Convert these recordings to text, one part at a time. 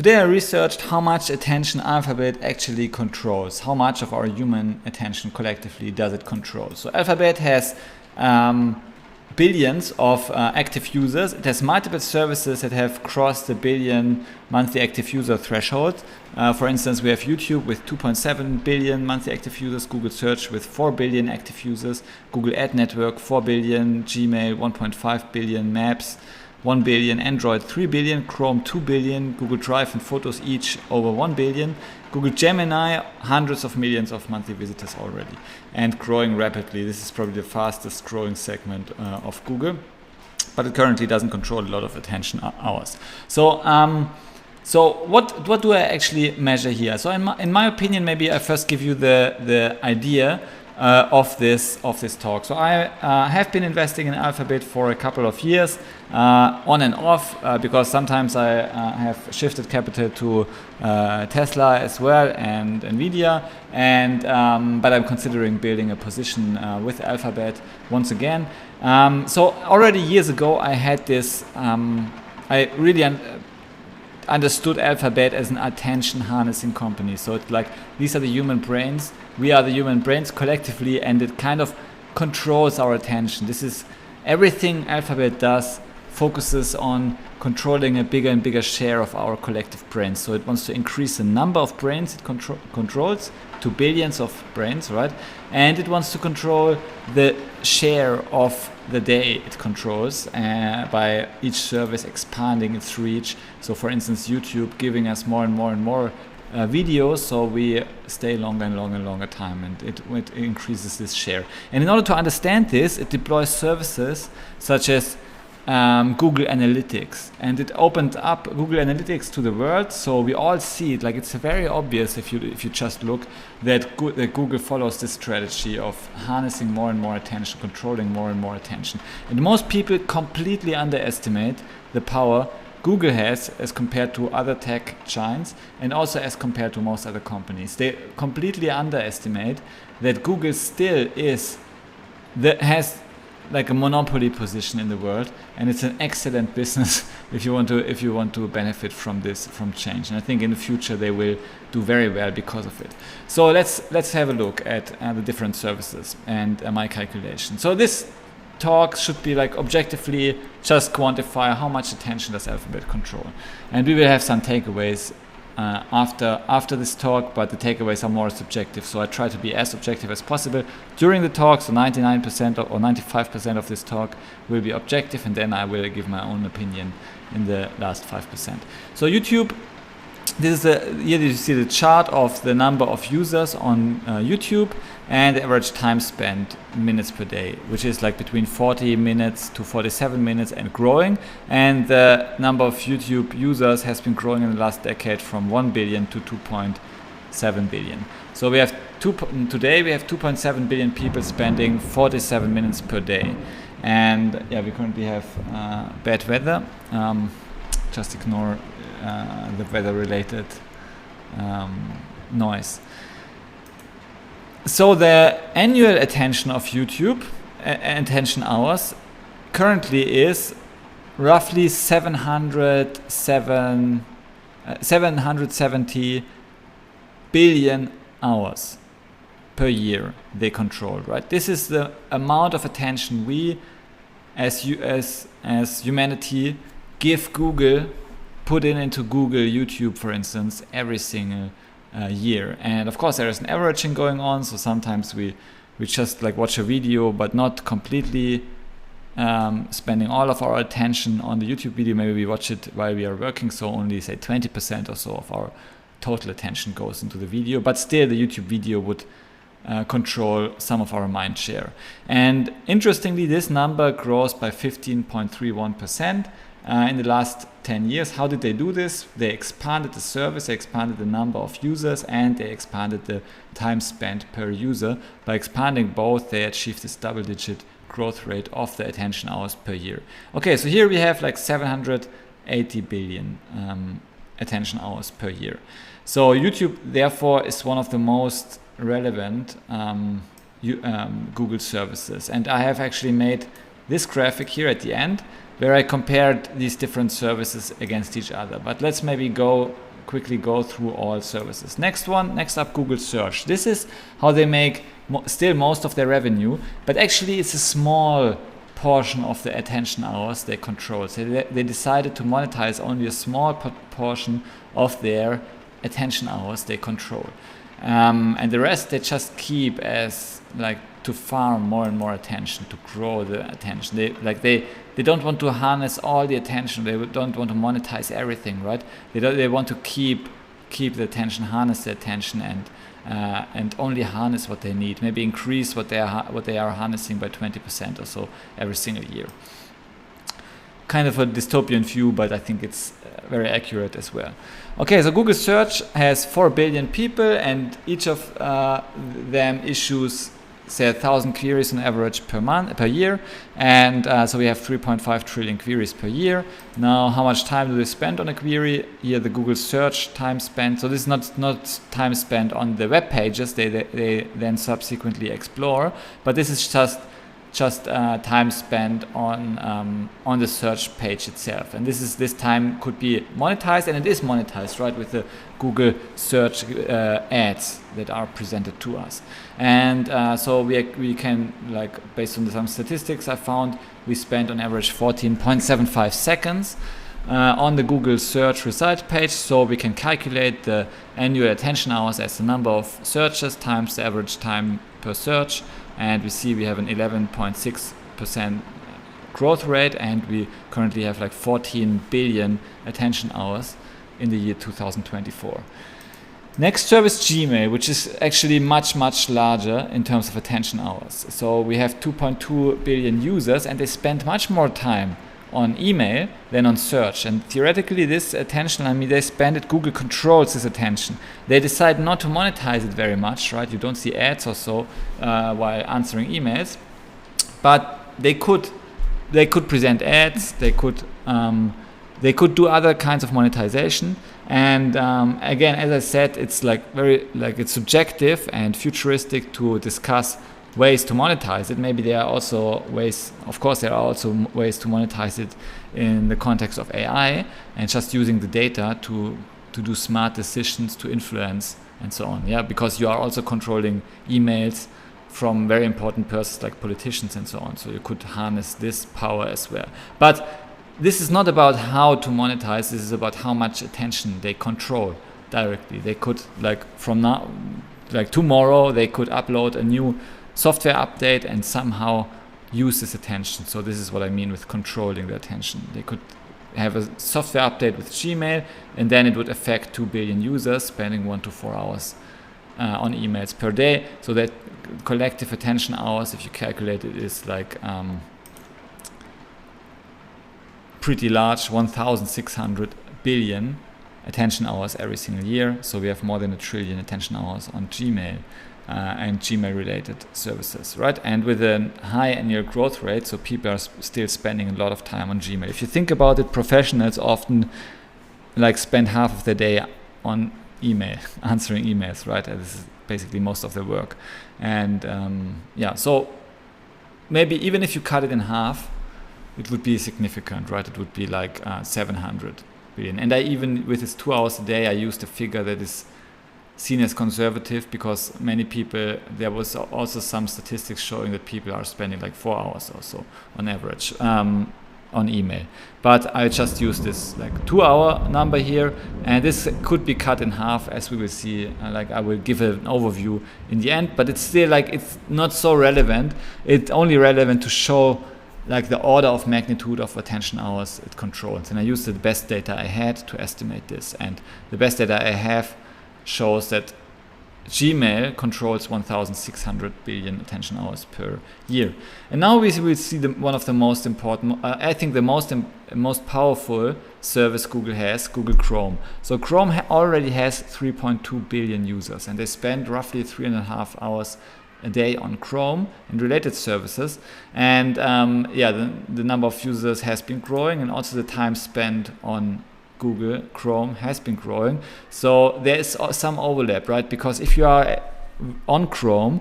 Today I researched how much attention Alphabet actually controls. How much of our human attention collectively does it control? So Alphabet has billions of active users. It has multiple services that have crossed the billion monthly active user threshold. For instance, we have YouTube with 2.7 billion monthly active users, Google Search with 4 billion active users, Google Ad Network 4 billion, Gmail 1.5 billion, Maps 1 billion, Android 3 billion, Chrome 2 billion, Google Drive and Photos each over 1 billion, Google Gemini hundreds of millions of monthly visitors already and growing rapidly. This is probably the fastest growing segment of Google, but it currently doesn't control a lot of attention hours. So what do I actually measure here? So in my opinion, maybe I first give you the idea of this talk. So I have been investing in Alphabet for a couple of years, on and off, because sometimes I have shifted capital to Tesla as well and Nvidia, and but I'm considering building a position with Alphabet once again. So already years ago I had this. I really understood Alphabet as an attention harnessing company. So it's like these are the human brains, we are the human brains collectively, and it kind of controls our attention. This is everything Alphabet does focuses on controlling a bigger and bigger share of our collective brains. So it wants to increase the number of brains it controls to billions of brains, right? And it wants to control the share of the day it controls by each service expanding its reach. So for instance, YouTube giving us more and more videos, so we stay longer and longer time, and it increases this share. And in order to understand this, it deploys services such as Google Analytics, and it opened up Google Analytics to the world, so we all see it. Like, it's very obvious if you just look that Google follows this strategy of harnessing more and more attention, controlling more and more attention. And most people completely underestimate the power Google has as compared to other tech giants, and also as compared to most other companies. They completely underestimate that Google still has like a monopoly position in the world, and it's an excellent business if you want to benefit from change. And I think in the future they will do very well because of it. So let's have a look at the different services and my calculation. So this talk should be like objectively just quantify how much attention does Alphabet control, and we will have some takeaways after this talk, but the takeaways are more subjective, so I try to be as objective as possible during the talk. So 99% or 95% of this talk will be objective, and then I will give my own opinion in the last 5%. So YouTube, here you see the chart of the number of users on YouTube and the average time spent minutes per day, which is like between 40 minutes to 47 minutes and growing. And the number of YouTube users has been growing in the last decade from 1 billion to 2.7 billion. So we have today we have 2.7 billion people spending 47 minutes per day. And yeah, we currently have bad weather. Just ignore the weather-related noise. So the annual attention of YouTube, attention hours, currently is roughly 770 billion hours per year they control, right? This is the amount of attention we as humanity give Google, put into Google, YouTube, for instance, every single year. And of course there is an averaging going on, so sometimes we just like watch a video but not completely spending all of our attention on the YouTube video. Maybe we watch it while we are working, so only say 20% or so of our total attention goes into the video, but still the YouTube video would control some of our mind share. And interestingly, this number grows by 15.31% in the last 10 years. How did they do this? They expanded the service, they expanded the number of users, and they expanded the time spent per user. By expanding both, they achieved this double-digit growth rate of the attention hours per year. Okay, so here we have like 780 billion attention hours per year. So YouTube, therefore, is one of the most relevant Google services. And I have actually made this graphic here at the end where I compared these different services against each other. But let's maybe go quickly go through all services. Next up, Google Search. This is how they make still most of their revenue, but actually it's a small portion of the attention hours they control. So they decided to monetize only a small portion of their attention hours they control. And the rest they just keep as like to farm more and more attention, to grow the attention. They don't want to harness all the attention. They don't want to monetize everything, right? They want to keep the attention, harness the attention, and only harness what they need. Maybe increase what they are harnessing by 20% or so every single year. Kind of a dystopian view, but I think it's very accurate as well. Okay, so Google Search has 4 billion people, and each of them issues, say, 1,000 queries on average per year, and so we have 3.5 trillion queries per year. Now, how much time do they spend on a query? Here, the Google Search time spent. So this is not time spent on the web pages they then subsequently explore, but this is just time spent on the search page itself, and this time could be monetized, and it is monetized, right, with the Google Search ads that are presented to us. And so we can, like, based on some statistics I found, we spent on average 14.75 seconds on the Google Search result page. So we can calculate the annual attention hours as the number of searches times the average time per search. And we see we have an 11.6% growth rate, and we currently have like 14 billion attention hours in the year 2024. Next service, Gmail, which is actually much larger in terms of attention hours. So we have 2.2 billion users, and they spend much more time on email than on search. And theoretically, this attention, they spend it, Google controls this attention. They decide not to monetize it very much, right? You don't see ads or so while answering emails, but they could present ads, they could do other kinds of monetization. And again, as I said, it's it's subjective and futuristic to discuss ways to monetize it. Maybe there are also ways, of course, there are also ways to monetize it in the context of AI and just using the data to do smart decisions, to influence and so on. Yeah, because you are also controlling emails from very important persons like politicians and so on. So you could harness this power as well. But this is not about how to monetize. This is about how much attention they control directly. They could, tomorrow, they could upload a new software update and somehow use this attention. So this is what I mean with controlling the attention. They could have a software update with Gmail, and then it would affect 2 billion users spending 1 to 4 hours on emails per day. So that collective attention hours, if you calculate it, is pretty large, 1,600 billion attention hours every single year. So we have more than 1 trillion attention hours on Gmail and Gmail related services, right? And with a high annual growth rate, so people are still spending a lot of time on Gmail. If you think about it, professionals often spend half of their day on email, answering emails, right? And this is basically most of their work. And so maybe even if you cut it in half, it would be significant, right? It would be 700 billion. And I even, with this 2 hours a day, I used a figure that is seen as conservative, because many people, there was also some statistics showing that people are spending 4 hours or so on average on email. But I just use this 2 hour number here, and this could be cut in half, as we will see. I will give an overview in the end, but it's still it's not so relevant. It's only relevant to show the order of magnitude of attention hours it controls. And I used the best data I had to estimate this, and the best data I have shows that Gmail controls 1,600 billion attention hours per year. And now we will see one of the most important, I think the most powerful service Google has, Google Chrome. So Chrome already has 3.2 billion users, and they spend roughly 3.5 hours a day on Chrome and related services. And the number of users has been growing, and also the time spent on Google Chrome has been growing. So there is some overlap, right? Because if you are on Chrome,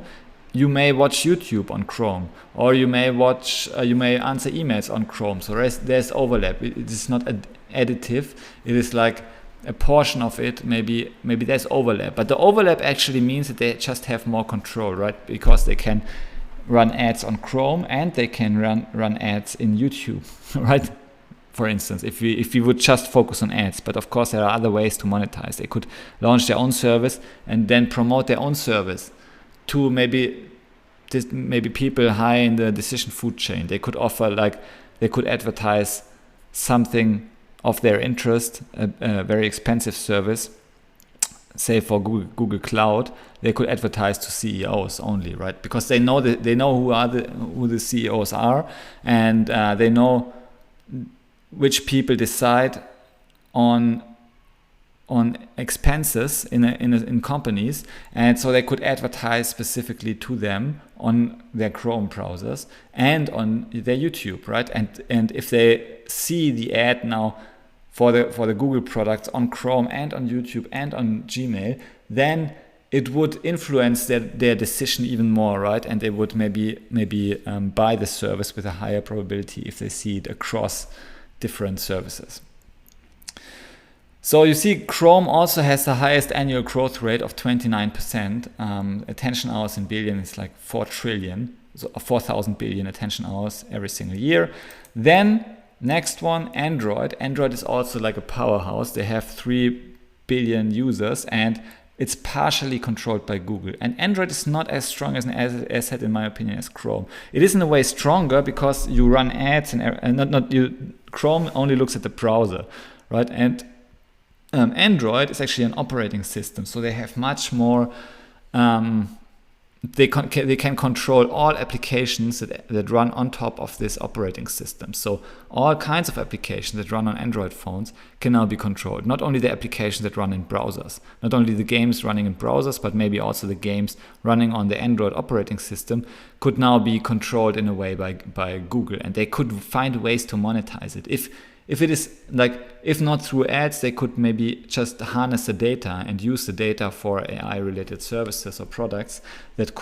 you may watch YouTube on Chrome, or you may answer emails on Chrome. So there's overlap. It is not additive. It is a portion of it, maybe there's overlap, but the overlap actually means that they just have more control, right? Because they can run ads on Chrome and they can run ads in YouTube, right? For instance, if we would just focus on ads, but of course there are other ways to monetize. They could launch their own service and then promote their own service to maybe people high in the decision food chain. They could offer, like, they could advertise something of their interest, a very expensive service, say for Google Cloud. They could advertise to CEOs only, right? Because they know who the CEOs are, and they know which people decide on expenses in companies, and so they could advertise specifically to them on their Chrome browsers and on their YouTube, right? And if they see the ad now for the Google products on Chrome and on YouTube and on Gmail, then it would influence their decision even more, right? And they would maybe buy the service with a higher probability if they see it across different services. So you see, Chrome also has the highest annual growth rate of 29%. Attention hours in billion is like 4 trillion, so 4,000 billion attention hours every single year. Then next one, Android. Android is also like a powerhouse. They have 3 billion users, and it's partially controlled by Google. And Android is not as strong as an asset, in my opinion, as Chrome. It is in a way stronger because you run ads and Chrome only looks at the browser, right? And Android is actually an operating system, so they have much more. They can control all applications that run on top of this operating system. So all kinds of applications that run on Android phones can now be controlled. Not only the applications that run in browsers, not only the games running in browsers, but maybe also the games running on the Android operating system could now be controlled in a way by Google, and they could find ways to monetize it. If it is like, if not through ads, they could maybe just harness the data and use the data for AI-related services or products that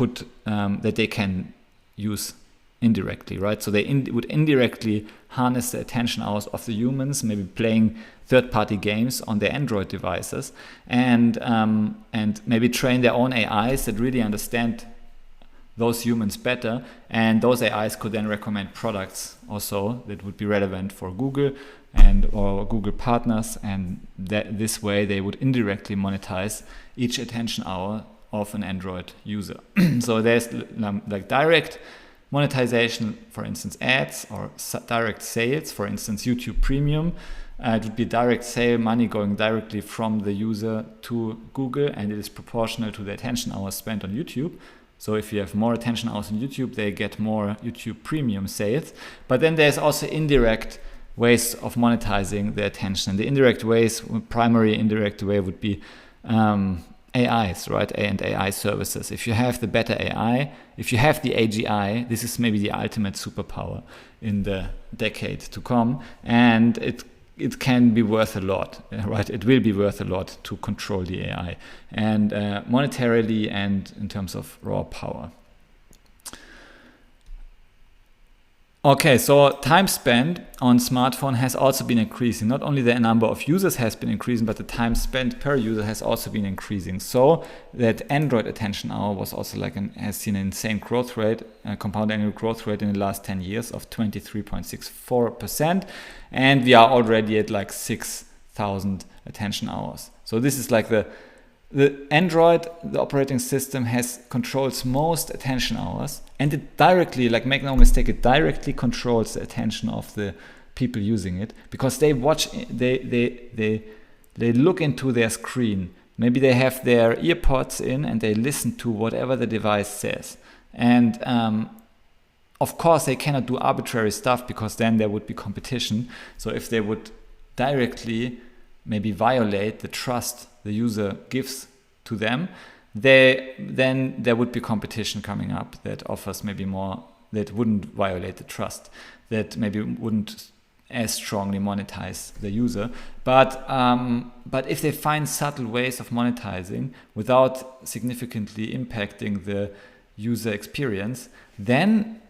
they can use indirectly, right? So they would indirectly harness the attention hours of the humans, maybe playing third-party games on their Android devices, and maybe train their own AIs that really understand those humans better, and those AIs could then recommend products also that would be relevant for Google or Google partners, and this way they would indirectly monetize each attention hour of an Android user. So there's like direct monetization, for instance ads, or direct sales, for instance YouTube Premium. It would be direct sale, money going directly from the user to Google, and it is proportional to the attention hours spent on YouTube. So if you have more attention hours on YouTube, they get more YouTube Premium sales. But then there's also indirect ways of monetizing the attention. The indirect ways, primary indirect way would be AIs, right? And AI services. If you have the better AI, if you have the AGI, this is maybe the ultimate superpower in the decade to come. And it can be worth a lot, right? It will be worth a lot to control the AI, and monetarily and in terms of raw power. Okay, so time spent on smartphone has also been increasing. Not only the number of users has been increasing, but the time spent per user has also been increasing. So that Android attention hour was also has seen an insane growth rate, compound annual growth rate in the last 10 years of 23.64%. And we are already at like 6,000 attention hours. So this is like the Android, the operating system, controls most attention hours, and it directly, like, make no mistake, it directly controls the attention of the people using it, because they watch, they look into their screen. Maybe they have their earpods in and they listen to whatever the device says. And of course they cannot do arbitrary stuff, because then there would be competition. So if they would directly maybe violate the trust the user gives to them, then there would be competition coming up that offers maybe more, that wouldn't violate the trust, that maybe wouldn't as strongly monetize the user. But if they find subtle ways of monetizing without significantly impacting the user experience, then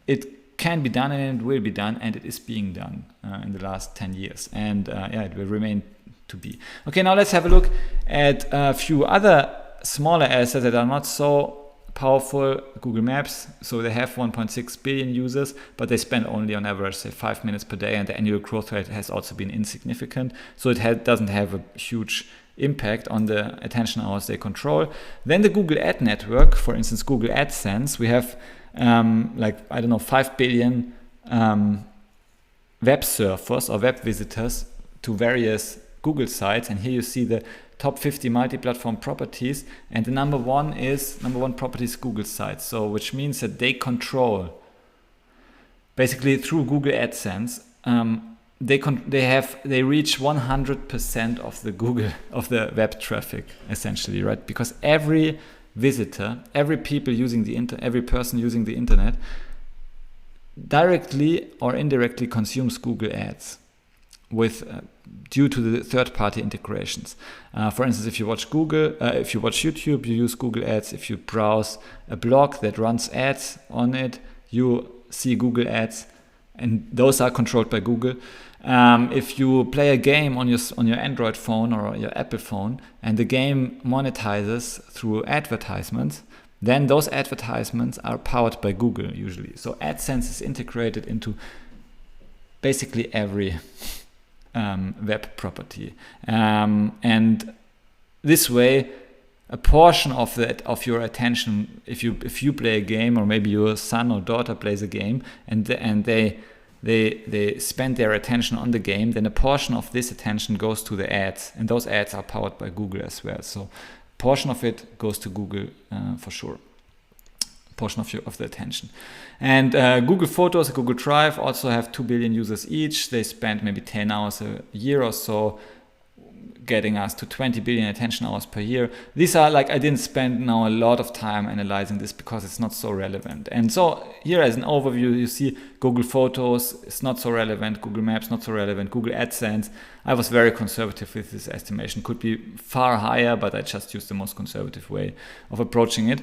it can be done, and it will be done, and it is being done in the last 10 years. And it will remain to be. Okay, now let's have a look at a few other smaller assets that are not so powerful. Google Maps, so they have 1.6 billion users, but they spend only on average, say, 5 minutes per day, and the annual growth rate has also been insignificant. So it doesn't have a huge impact on the attention hours they control. Then the Google Ad Network, for instance, Google AdSense, we have 5 billion web surfers or web visitors to various Google sites, and here you see the top 50 multi-platform properties, and the number one property is Google sites. So which means that they control, basically through Google AdSense, they reach 100% of the web traffic, essentially, right? Because every visitor, every person using the internet directly or indirectly consumes Google Ads due to the third-party integrations. For instance, if you watch YouTube, you use Google Ads. If you browse a blog that runs ads on it, you see Google Ads, and those are controlled by Google. If you play a game on your Android phone or your Apple phone, and the game monetizes through advertisements, then those advertisements are powered by Google usually. So AdSense is integrated into basically every web property, and this way, a portion of your attention, if you play a game, or maybe your son or daughter plays a game, and they spend their attention on the game, then a portion of this attention goes to the ads, and those ads are powered by Google as well. So a portion of it goes to Google for sure. Portion of the attention. And Google Photos and Google Drive also have 2 billion users each. They spend maybe 10 hours a year or so, getting us to 20 billion attention hours per year. These are I didn't spend now a lot of time analyzing this because it's not so relevant. And so here as an overview, you see Google Photos is not so relevant, Google Maps not so relevant, Google AdSense. I was very conservative with this estimation. Could be far higher, but I just used the most conservative way of approaching it.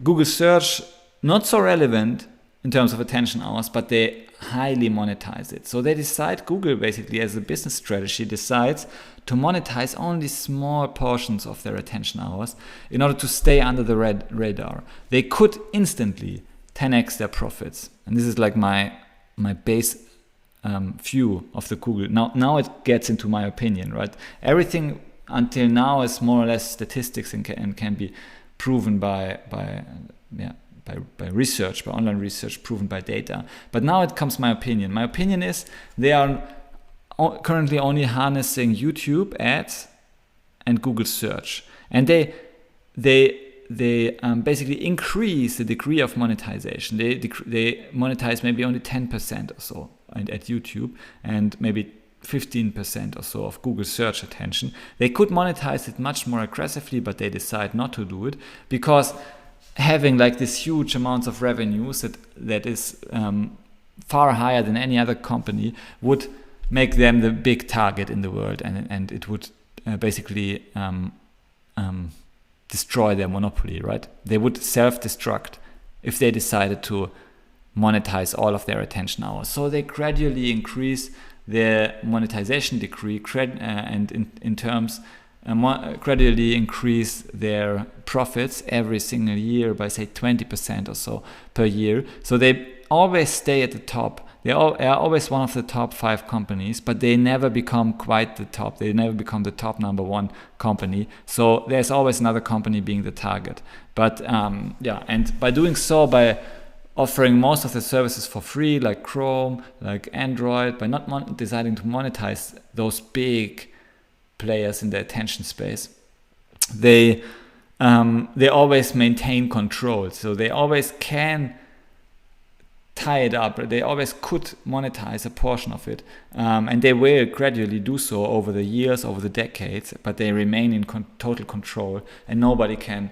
Google Search, not so relevant in terms of attention hours, but they highly monetize it. So Google basically as a business strategy decides to monetize only small portions of their attention hours in order to stay under the radar. They could instantly 10x their profits. And this is like my base view of the Google. Now it gets into my opinion, right? Everything until now is more or less statistics and can be proven by research, by online research, proven by data. But now it comes my opinion. My opinion is they are currently only harnessing YouTube ads and Google search, and they basically increase the degree of monetization. They monetize maybe only 10% or so at YouTube, and maybe 15% or so of Google search attention. They could monetize it much more aggressively, but they decide not to do it because having this huge amounts of revenues that is far higher than any other company would make them the big target in the world, and it would basically destroy their monopoly, right? They would self-destruct if they decided to monetize all of their attention hours. So they gradually increase their monetization degree and in terms gradually increase their profits every single year by say 20% or so per year. So they always stay at the top. They are always one of the top 5 companies, but they never become quite the top. They never become the top number 1 company. So there's always another company being the target. But and by doing so, by offering most of the services for free, like Chrome, like Android, by not deciding to monetize those big players in the attention space, they always maintain control. So they always can tie it up. They always could monetize a portion of it, and they will gradually do so over the years, over the decades. But they remain in total control, and nobody can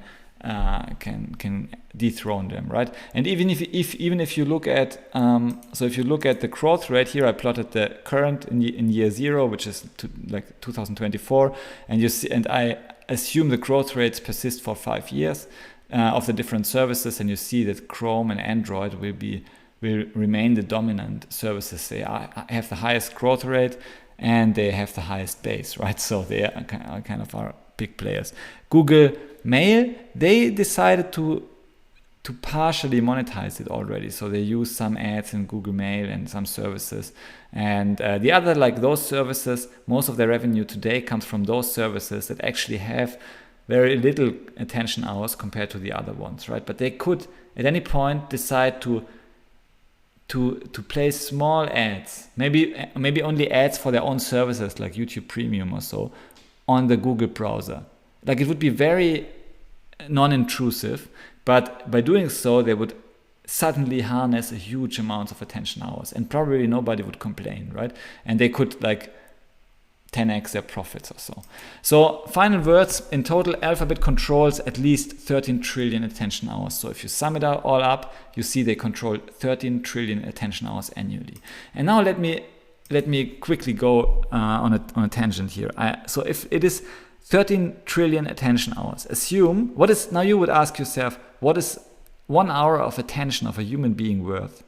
dethrone them, right? And even if you look at if you look at the growth rate here, I plotted the current in year 0, which is 2024, and you see, and I assume the growth rates persist for 5 years of the different services, and you see that Chrome and Android will remain the dominant services. They have the highest growth rate, and they have the highest base, right? So they are kind of our big players. Google Mail, they decided to partially monetize it already. So they use some ads in Google Mail and some services. And the other, like those services, most of their revenue today comes from those services that actually have very little attention hours compared to the other ones, right? But they could at any point decide to place small ads, maybe only ads for their own services like YouTube Premium or so, on the Google browser. Like it would be very non-intrusive, but by doing so, they would suddenly harness a huge amount of attention hours, and probably nobody would complain, right? And they could like 10x their profits or so. So final words, in total, Alphabet controls at least 13 trillion attention hours. So if you sum it all up, you see they control 13 trillion attention hours annually. And now let me quickly go on a tangent here. So if it is 13 trillion attention hours, assume, now you would ask yourself, what is 1 hour of attention of a human being worth?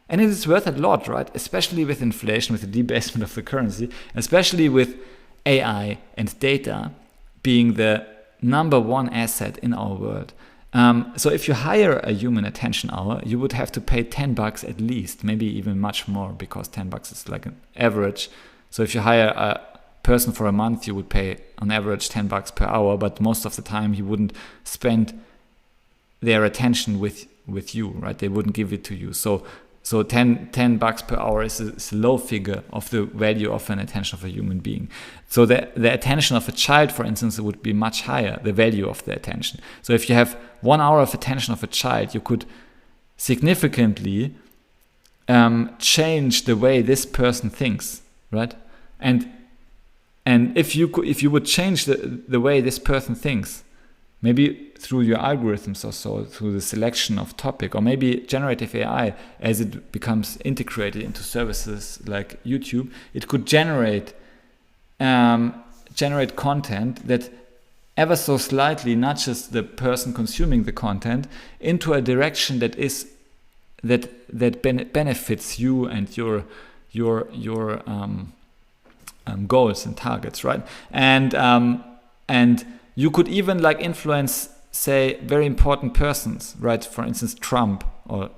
And it is worth a lot, right? Especially with inflation, with the debasement of the currency, especially with AI and data being the number one asset in our world. So if you hire a human attention hour, you would have to pay $10 at least, maybe even much more, because $10 is like an average. So if you hire a person for a month, you would pay on average $10 per hour, but most of the time he wouldn't spend their attention with you, right? They wouldn't give it to you. So $10 per hour is a low figure of the value of an attention of a human being. So the attention of a child, for instance, would be much higher, the value of the attention. So if you have 1 hour of attention of a child, you could significantly change the way this person thinks, right? And if you would change the way this person thinks, maybe through your algorithms or so, through the selection of topic, or maybe generative AI, as it becomes integrated into services like YouTube, it could generate content that ever so slightly nudges the person consuming the content into a direction that benefits you and your goals and targets, right? And you could even like influence, say, very important persons, right? For instance, Trump or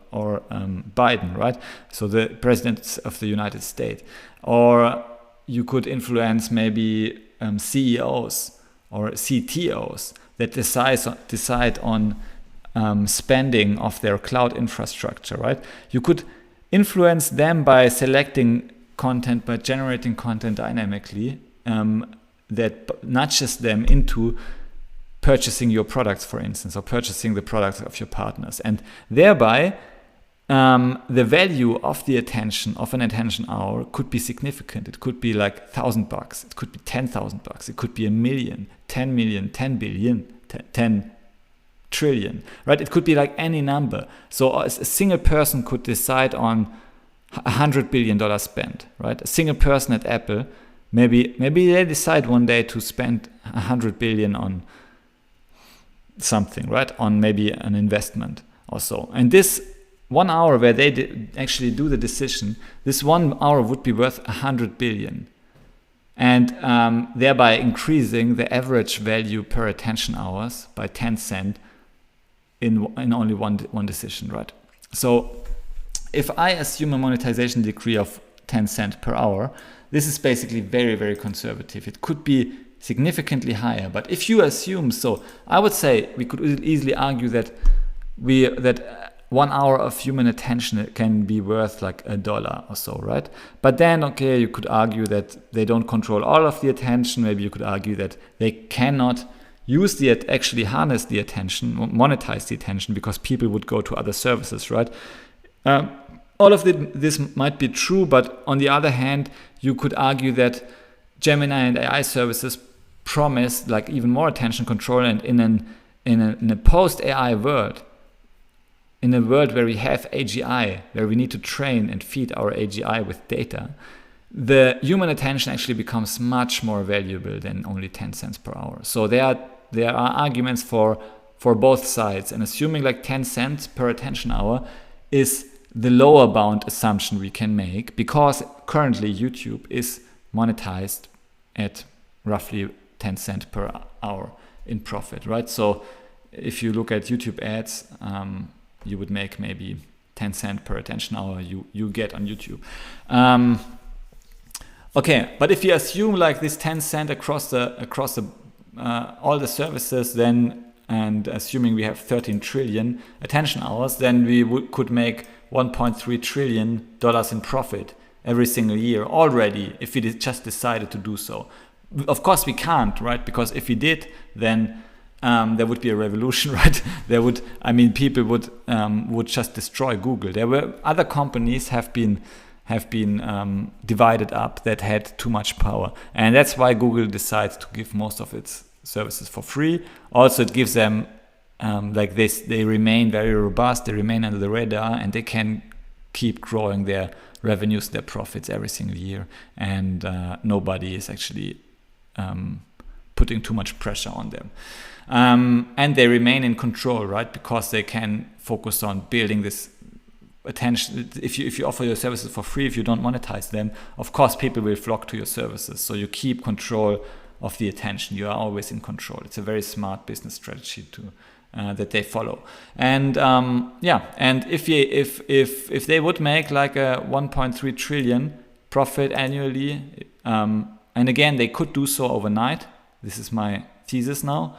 Biden, right? So the presidents of the United States. Or you could influence maybe CEOs or CTOs that decide on spending of their cloud infrastructure, right? You could influence them by selecting content, by generating content dynamically that nudges them into purchasing your products, for instance, or purchasing the products of your partners. And thereby, the value of the attention of an attention hour could be significant. It could be like $1,000. It could be $10,000. It could be 1 million, 10 million, 10 billion, 10 trillion, right? It could be like any number. So a single person could decide on $100 billion spent, right? A single person at Apple, maybe they decide one day to spend 100 billion on something, right? On maybe an investment or so. And this 1 hour where they actually do the decision, this 1 hour would be worth 100 billion. And thereby increasing the average value per attention hours by 10 cents in only one decision, right? So if I assume a monetization degree of 10 cents per hour, this is basically very, very conservative. It could be significantly higher, but if you assume so, I would say we could easily argue that 1 hour of human attention can be worth like $1 or so, right? But then, okay, you could argue that they don't control all of the attention. Maybe you could argue that they cannot actually harness the attention, monetize the attention, because people would go to other services, right? All of this might be true, but on the other hand, you could argue that Gemini and AI services promise like even more attention control, and in a post-AI world, in a world where we have AGI, where we need to train and feed our AGI with data, the human attention actually becomes much more valuable than only 10 cents per hour. So there are arguments for both sides, and assuming like 10 cents per attention hour is the lower bound assumption we can make, because currently YouTube is monetized at roughly 10 cents per hour in profit, right? So if you look at YouTube ads, you would make maybe 10 cents per attention hour you get on YouTube. Okay, but if you assume like this 10 cents across the all the services, then, and assuming we have 13 trillion attention hours, then we could make $1.3 trillion in profit every single year already if we just decided to do so. Of course we can't, right? Because if we did, then there would be a revolution, right? People would just destroy Google. There were other companies have been divided up that had too much power, and that's why Google decides to give most of its services for free. Also, it gives them like this. They remain very robust. They remain under the radar, and they can keep growing their revenues, their profits every single year, and nobody is actually putting too much pressure on them. And they remain in control, right? Because they can focus on building this attention. If you offer your services for free, if you don't monetize them, of course people will flock to your services. So you keep control of the attention. You are always in control. It's a very smart business strategy that they follow. And and if they would make like a 1.3 trillion profit annually, and again they could do so overnight. This is my thesis now.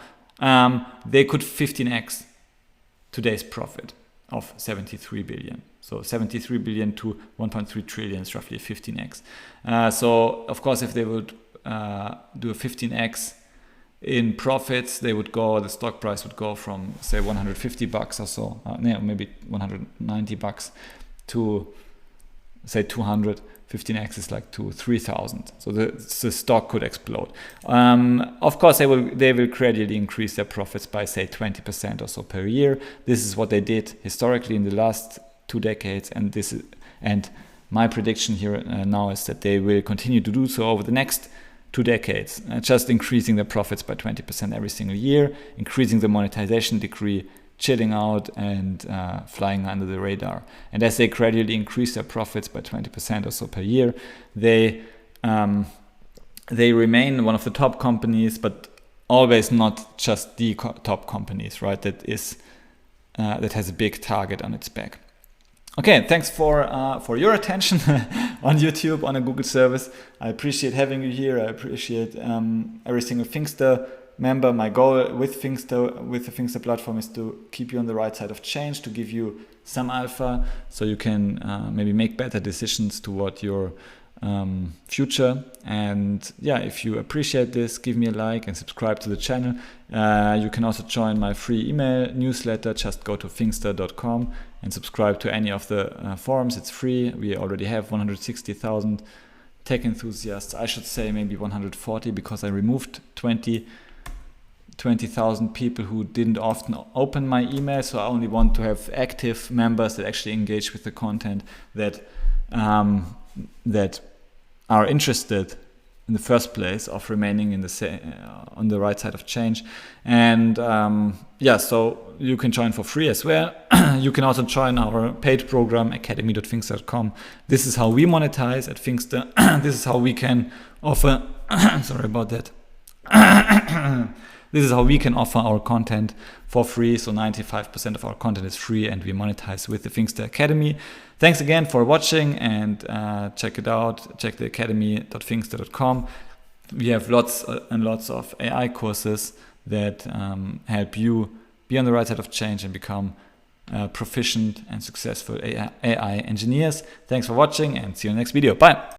They could 15x today's profit of 73 billion. So 73 billion to 1.3 trillion is roughly 15x. So of course, if they would do a 15x in profits, the stock price would go from say $150 or so, maybe $190 to say 200. 15x is like to 3,000. So the stock could explode. Of course, they will gradually increase their profits by say 20% or so per year. This is what they did historically in the last 2 decades, and my prediction here now is that they will continue to do so over the next 2 decades, just increasing their profits by 20% every single year, increasing the monetization degree, chilling out and flying under the radar. And as they gradually increase their profits by 20% or so per year, they remain one of the top companies, but always not just the top companies, right? That has a big target on its back. Okay, thanks for your attention on YouTube, on a Google service. I appreciate having you here. I appreciate every single Finxter member. My goal with the Finxter platform is to keep you on the right side of change, to give you some alpha so you can maybe make better decisions toward your future. And yeah, if you appreciate this, give me a like and subscribe to the channel. You can also join my free email newsletter. Just go to finxter.com and subscribe to any of the forums. It's free. We already have 160,000 tech enthusiasts. I should say maybe 140, because I removed 20,000 people who didn't often open my email. So I only want to have active members that actually engage with the content, that are interested in the first place of remaining on the right side of change. And so you can join for free as well. You can also join our paid program, academy.finxter.com. This is how we monetize at Finxter. This is how we can offer sorry about that. This is how we can offer our content for free. So 95% of our content is free, and we monetize with the Finxter Academy. Thanks again for watching, and check it out. Check the academy.finxter.com. We have lots and lots of AI courses that help you be on the right side of change and become proficient and successful AI engineers. Thanks for watching, and see you in the next video. Bye.